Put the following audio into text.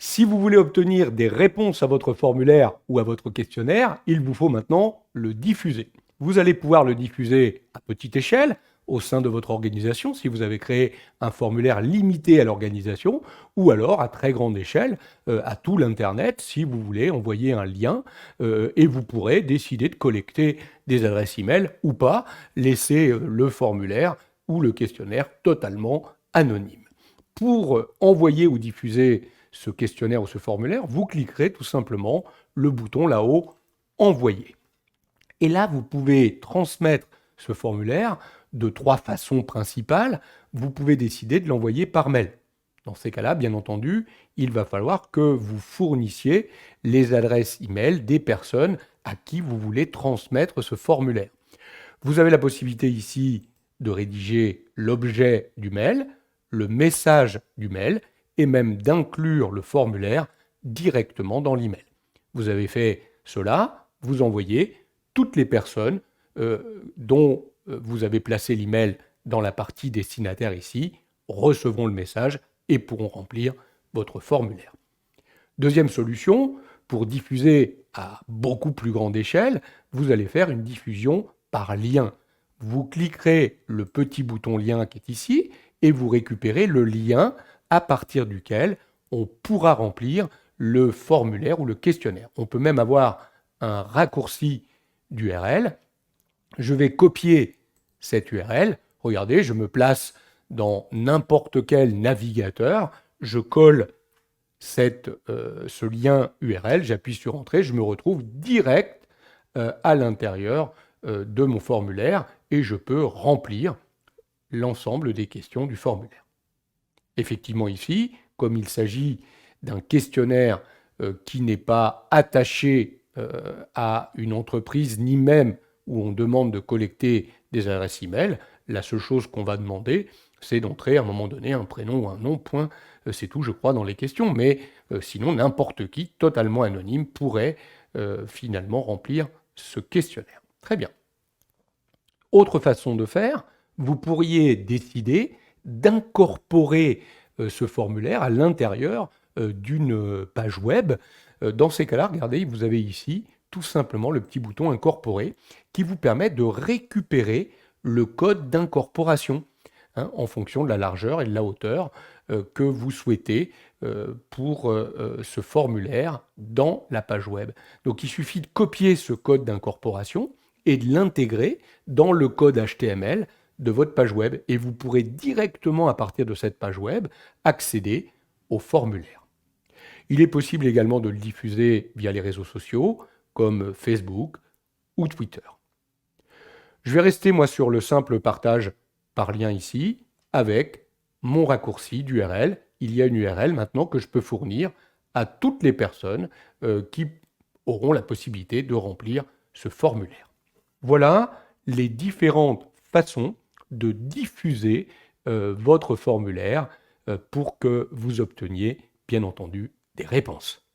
Si vous voulez obtenir des réponses à votre formulaire ou à votre questionnaire, il vous faut maintenant le diffuser. Vous allez pouvoir le diffuser à petite échelle au sein de votre organisation, si vous avez créé un formulaire limité à l'organisation, ou alors à très grande échelle, à tout l'Internet, si vous voulez envoyer un lien, et vous pourrez décider de collecter des adresses e-mail ou pas, laisser le formulaire ou le questionnaire totalement anonyme. Pour envoyer ou diffuser ce questionnaire ou ce formulaire, vous cliquerez tout simplement le bouton là-haut Envoyer. Et là, vous pouvez transmettre ce formulaire de 3 façons principales. Vous pouvez décider de l'envoyer par mail. Dans ces cas-là, bien entendu, il va falloir que vous fournissiez les adresses e-mail des personnes à qui vous voulez transmettre ce formulaire. Vous avez la possibilité ici de rédiger l'objet du mail, le message du mail et même d'inclure le formulaire directement dans l'email. Vous avez fait cela, vous envoyez toutes les personnes dont vous avez placé l'email dans la partie destinataire ici, recevront le message et pourront remplir votre formulaire. Deuxième solution, pour diffuser à beaucoup plus grande échelle, vous allez faire une diffusion par lien. Vous cliquerez le petit bouton lien qui est ici et vous récupérez le lien à partir duquel on pourra remplir le formulaire ou le questionnaire. On peut même avoir un raccourci d'URL. Je vais copier cette URL. Regardez, je me place dans n'importe quel navigateur. Je colle ce lien URL, j'appuie sur Entrée, je me retrouve direct à l'intérieur de mon formulaire et je peux remplir l'ensemble des questions du formulaire. Effectivement ici, comme il s'agit d'un questionnaire qui n'est pas attaché à une entreprise, ni même où on demande de collecter des adresses e-mail, la seule chose qu'on va demander, c'est d'entrer à un moment donné un prénom ou un nom, point. C'est tout, je crois, dans les questions. Mais sinon, n'importe qui, totalement anonyme, pourrait finalement remplir ce questionnaire. Très bien. Autre façon de faire, vous pourriez décider d'incorporer ce formulaire à l'intérieur d'une page web. Dans ces cas-là, regardez, vous avez ici tout simplement le petit bouton Incorporer qui vous permet de récupérer le code d'incorporation en fonction de la largeur et de la hauteur que vous souhaitez pour ce formulaire dans la page web. Donc il suffit de copier ce code d'incorporation et de l'intégrer dans le code HTML de votre page web et vous pourrez directement à partir de cette page web accéder au formulaire. Il est possible également de le diffuser via les réseaux sociaux comme Facebook ou Twitter. Je vais rester moi sur le simple partage par lien ici avec mon raccourci d'URL. Il y a une URL maintenant que je peux fournir à toutes les personnes qui auront la possibilité de remplir ce formulaire. Voilà les différentes façons de diffuser votre formulaire pour que vous obteniez, bien entendu, des réponses.